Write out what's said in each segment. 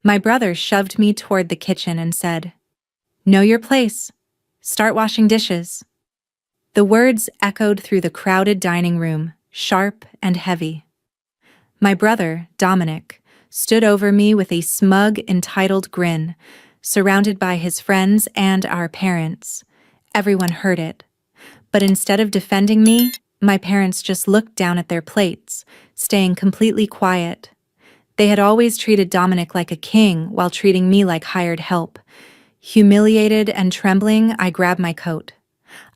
My brother shoved me toward the kitchen and said, "Know your place. Start washing dishes." The words echoed through the crowded dining room, sharp and heavy. My brother, Dominic, stood over me with a smug, entitled grin, surrounded by his friends and our parents. Everyone heard it. But instead of defending me, my parents just looked down at their plates, staying completely quiet. They had always treated Dominic like a king while treating me like hired help. Humiliated and trembling, I grabbed my coat.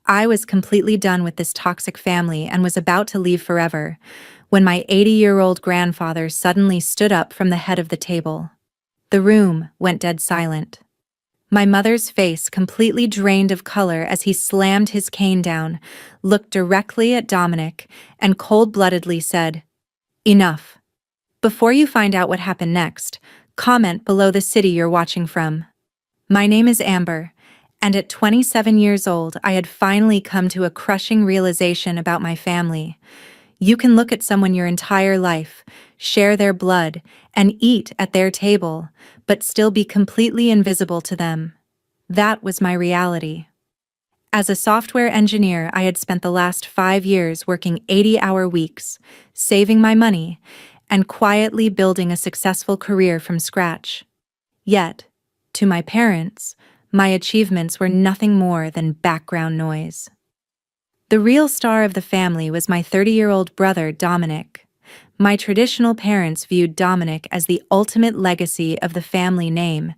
I was completely done with this toxic family and was about to leave forever, when my 80-year-old grandfather suddenly stood up from the head of the table. The room went dead silent. My mother's face completely drained of color as he slammed his cane down, looked directly at Dominic, and cold-bloodedly said, "Enough. Before you find out what happened next, comment below the city you're watching from." My name is Amber, and at 27 years old, I had finally come to a crushing realization about my family. You can look at someone your entire life, share their blood, and eat at their table, but still be completely invisible to them. That was my reality. As a software engineer, I had spent the last 5 years working 80-hour weeks, saving my money, and quietly building a successful career from scratch. Yet, to my parents, my achievements were nothing more than background noise. The real star of the family was my 30-year-old brother, Dominic. My traditional parents viewed Dominic as the ultimate legacy of the family name,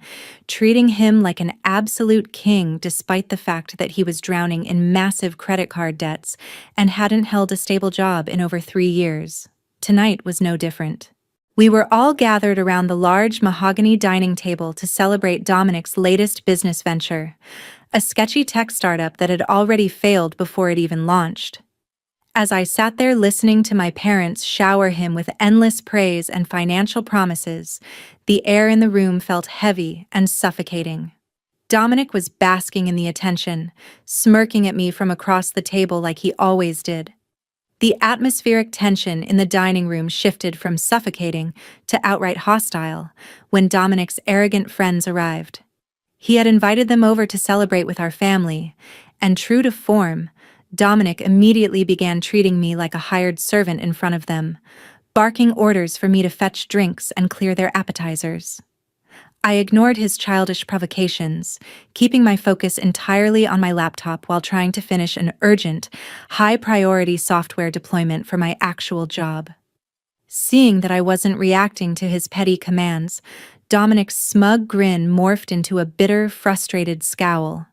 treating him like an absolute king despite the fact that he was drowning in massive credit card debts and hadn't held a stable job in over 3 years. Tonight was no different. We were all gathered around the large mahogany dining table to celebrate Dominic's latest business venture, a sketchy tech startup that had already failed before it even launched. As I sat there listening to my parents shower him with endless praise and financial promises, the air in the room felt heavy and suffocating. Dominic was basking in the attention, smirking at me from across the table like he always did. The atmospheric tension in the dining room shifted from suffocating to outright hostile when Dominic's arrogant friends arrived. He had invited them over to celebrate with our family, and true to form, Dominic immediately began treating me like a hired servant in front of them, barking orders for me to fetch drinks and clear their appetizers. I ignored his childish provocations, keeping my focus entirely on my laptop while trying to finish an urgent, high-priority software deployment for my actual job. Seeing that I wasn't reacting to his petty commands, Dominic's smug grin morphed into a bitter, frustrated scowl.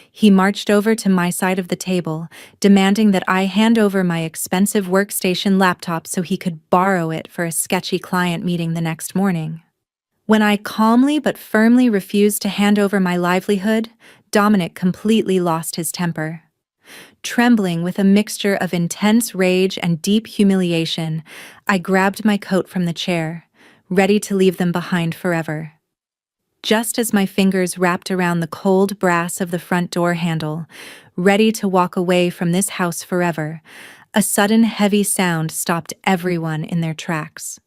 He marched over to my side of the table, demanding that I hand over my expensive workstation laptop so he could borrow it for a sketchy client meeting the next morning. When I calmly but firmly refused to hand over my livelihood, Dominic completely lost his temper. Trembling with a mixture of intense rage and deep humiliation, I grabbed my coat from the chair, ready to leave them behind forever. Just as my fingers wrapped around the cold brass of the front door handle, ready to walk away from this house forever, a sudden heavy sound stopped everyone in their tracks.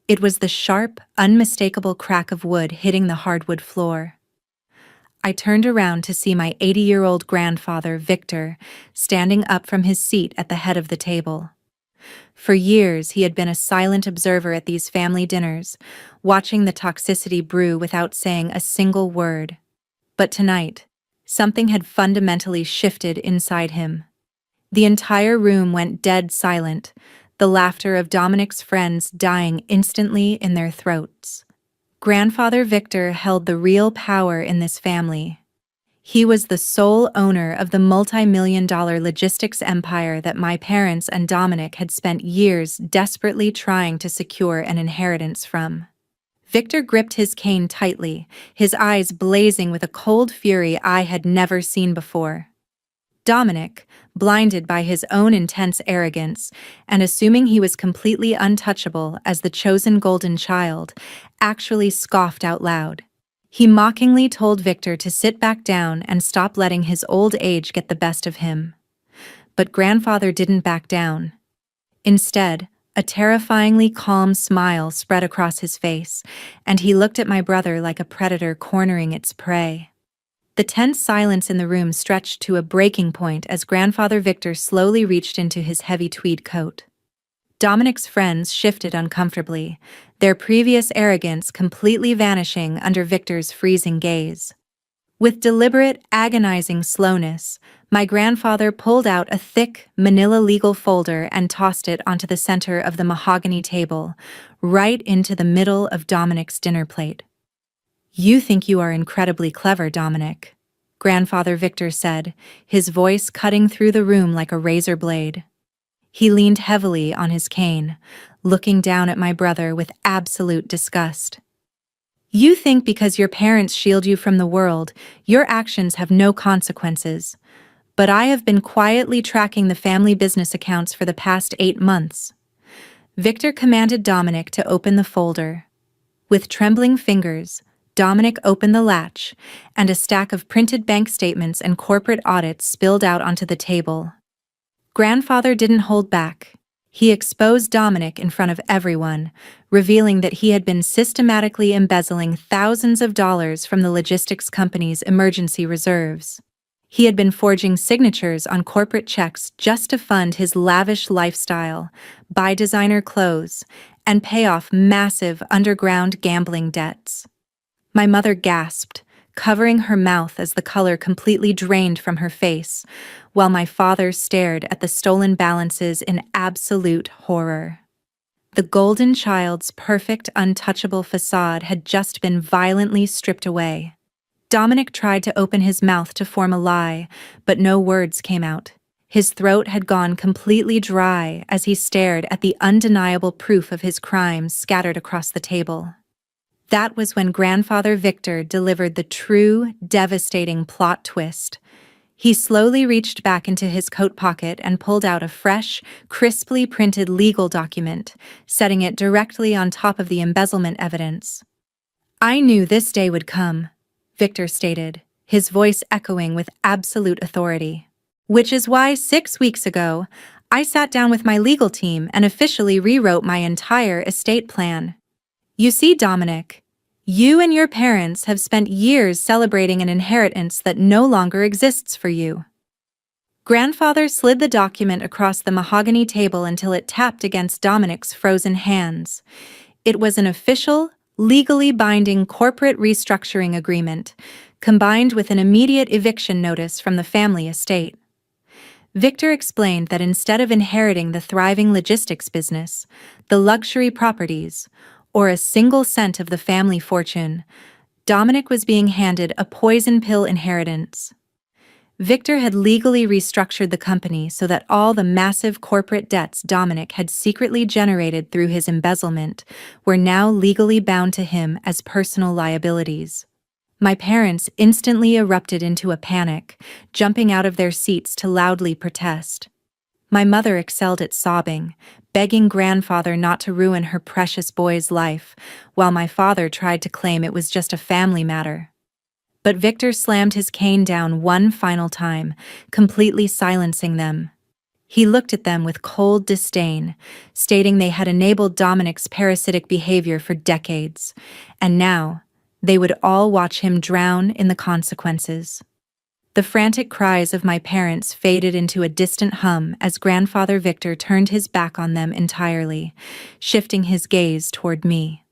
It was the sharp, unmistakable crack of wood hitting the hardwood floor. I turned around to see my 80-year-old grandfather, Victor, standing up from his seat at the head of the table. For years, he had been a silent observer at these family dinners, watching the toxicity brew without saying a single word. But tonight, something had fundamentally shifted inside him. The entire room went dead silent, the laughter of Dominic's friends dying instantly in their throats. Grandfather Victor held the real power in this family. He was the sole owner of the multi-million-dollar logistics empire that my parents and Dominic had spent years desperately trying to secure an inheritance from. Victor gripped his cane tightly, his eyes blazing with a cold fury I had never seen before. Dominic, blinded by his own intense arrogance and assuming he was completely untouchable as the chosen golden child, actually scoffed out loud. He mockingly told Victor to sit back down and stop letting his old age get the best of him. But grandfather didn't back down. Instead, A terrifyingly calm smile spread across his face, and he looked at my brother like a predator cornering its prey. The tense silence in the room stretched to a breaking point as Grandfather Victor slowly reached into his heavy tweed coat. Dominic's friends shifted uncomfortably, their previous arrogance completely vanishing under Victor's freezing gaze. With deliberate, agonizing slowness, my grandfather pulled out a thick, manila legal folder and tossed it onto the center of the mahogany table, right into the middle of Dominic's dinner plate. "You think you are incredibly clever, Dominic," Grandfather Victor said, his voice cutting through the room like a razor blade. He leaned heavily on his cane, looking down at my brother with absolute disgust. "You think because your parents shield you from the world, your actions have no consequences. But I have been quietly tracking the family business accounts for the past 8 months." Victor commanded Dominic to open the folder. With trembling fingers, Dominic opened the latch, and a stack of printed bank statements and corporate audits spilled out onto the table. Grandfather didn't hold back. He exposed Dominic in front of everyone, revealing that he had been systematically embezzling thousands of dollars from the logistics company's emergency reserves. He had been forging signatures on corporate checks just to fund his lavish lifestyle, buy designer clothes, and pay off massive underground gambling debts. My mother gasped, covering her mouth as the color completely drained from her face, while my father stared at the stolen balances in absolute horror. The golden child's perfect, untouchable facade had just been violently stripped away. Dominic tried to open his mouth to form a lie, but no words came out. His throat had gone completely dry as he stared at the undeniable proof of his crimes scattered across the table. That was when Grandfather Victor delivered the true, devastating plot twist. He slowly reached back into his coat pocket and pulled out a fresh, crisply printed legal document, setting it directly on top of the embezzlement evidence. "I knew this day would come," Victor stated, his voice echoing with absolute authority. "Which is why 6 weeks ago, I sat down with my legal team and officially rewrote my entire estate plan. You see, Dominic, you and your parents have spent years celebrating an inheritance that no longer exists for you." Grandfather slid the document across the mahogany table until it tapped against Dominic's frozen hands. It was an official, legally binding corporate restructuring agreement, combined with an immediate eviction notice from the family estate. Victor explained that instead of inheriting the thriving logistics business, the luxury properties, or a single cent of the family fortune, Dominic was being handed a poison pill inheritance. Victor had legally restructured the company so that all the massive corporate debts Dominic had secretly generated through his embezzlement were now legally bound to him as personal liabilities. My parents instantly erupted into a panic, jumping out of their seats to loudly protest. My mother excelled at sobbing, begging Grandfather not to ruin her precious boy's life, while my father tried to claim it was just a family matter. But Victor slammed his cane down one final time, completely silencing them. He looked at them with cold disdain, stating they had enabled Dominic's parasitic behavior for decades, and now they would all watch him drown in the consequences. The frantic cries of my parents faded into a distant hum as Grandfather Victor turned his back on them entirely, shifting his gaze toward me.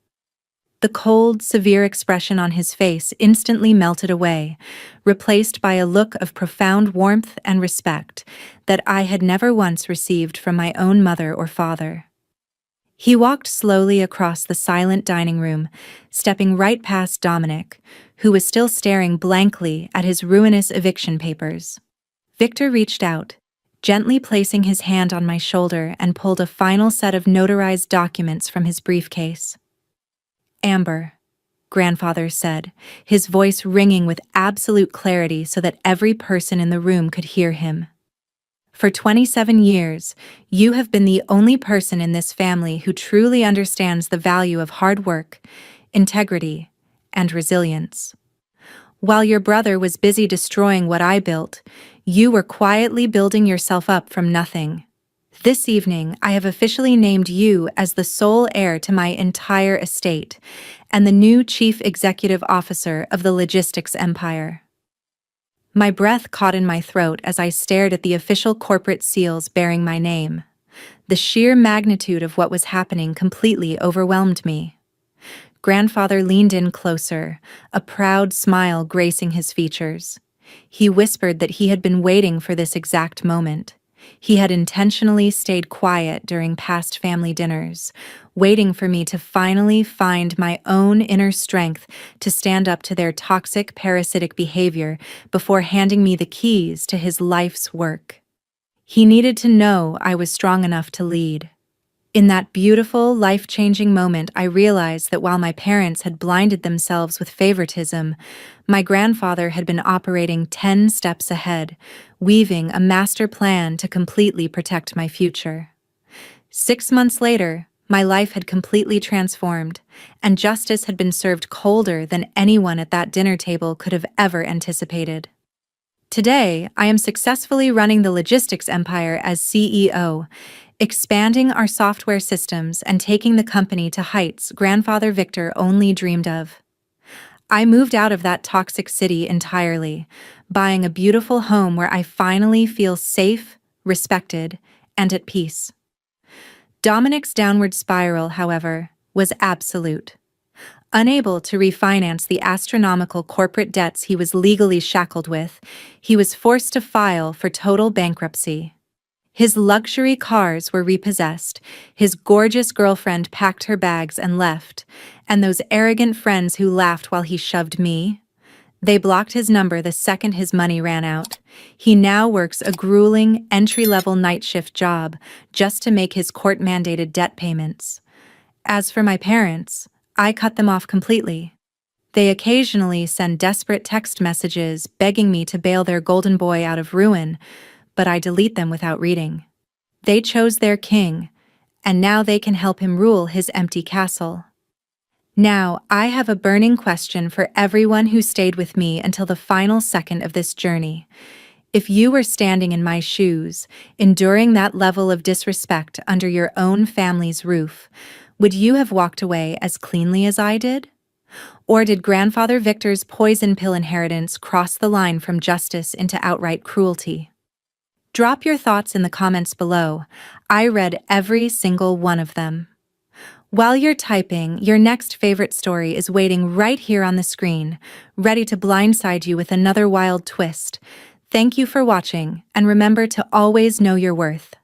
The cold, severe expression on his face instantly melted away, replaced by a look of profound warmth and respect that I had never once received from my own mother or father. He walked slowly across the silent dining room, stepping right past Dominic, who was still staring blankly at his ruinous eviction papers. Victor reached out, gently placing his hand on my shoulder, and pulled a final set of notarized documents from his briefcase. "Amber," Grandfather said, his voice ringing with absolute clarity so that every person in the room could hear him. "For 27 years, you have been the only person in this family who truly understands the value of hard work, integrity, and resilience. While your brother was busy destroying what I built, you were quietly building yourself up from nothing. This evening, I have officially named you as the sole heir to my entire estate and the new chief executive officer of the logistics empire. My breath caught in my throat as I stared at the official corporate seals bearing my name. The sheer magnitude of what was happening completely overwhelmed me. Grandfather leaned in closer, a proud smile gracing his features. He whispered that he had been waiting for this exact moment. He had intentionally stayed quiet during past family dinners, waiting for me to finally find my own inner strength to stand up to their toxic, parasitic behavior before handing me the keys to his life's work. He needed to know I was strong enough to lead. In that beautiful, life-changing moment, I realized that while my parents had blinded themselves with favoritism, my grandfather had been operating 10 steps ahead, weaving a master plan to completely protect my future. 6 months later, my life had completely transformed, and justice had been served colder than anyone at that dinner table could have ever anticipated. Today, I am successfully running the logistics empire as CEO, expanding our software systems and taking the company to heights Grandfather Victor only dreamed of. I moved out of that toxic city entirely, buying a beautiful home where I finally feel safe, respected, and at peace. Dominic's downward spiral, however, was absolute. Unable to refinance the astronomical corporate debts he was legally shackled with, he was forced to file for total bankruptcy. His luxury cars were repossessed, his gorgeous girlfriend packed her bags and left, and those arrogant friends who laughed while he shoved me, they blocked his number the second his money ran out. He now works a grueling, entry-level night shift job just to make his court-mandated debt payments. As for my parents, I cut them off completely. They occasionally send desperate text messages begging me to bail their golden boy out of ruin, but I delete them without reading. They chose their king, and now they can help him rule his empty castle. Now, I have a burning question for everyone who stayed with me until the final second of this journey. If you were standing in my shoes, enduring that level of disrespect under your own family's roof, would you have walked away as cleanly as I did? Or did Grandfather Victor's poison pill inheritance cross the line from justice into outright cruelty? Drop your thoughts in the comments below. I read every single one of them. While you're typing, your next favorite story is waiting right here on the screen, ready to blindside you with another wild twist. Thank you for watching, and remember to always know your worth.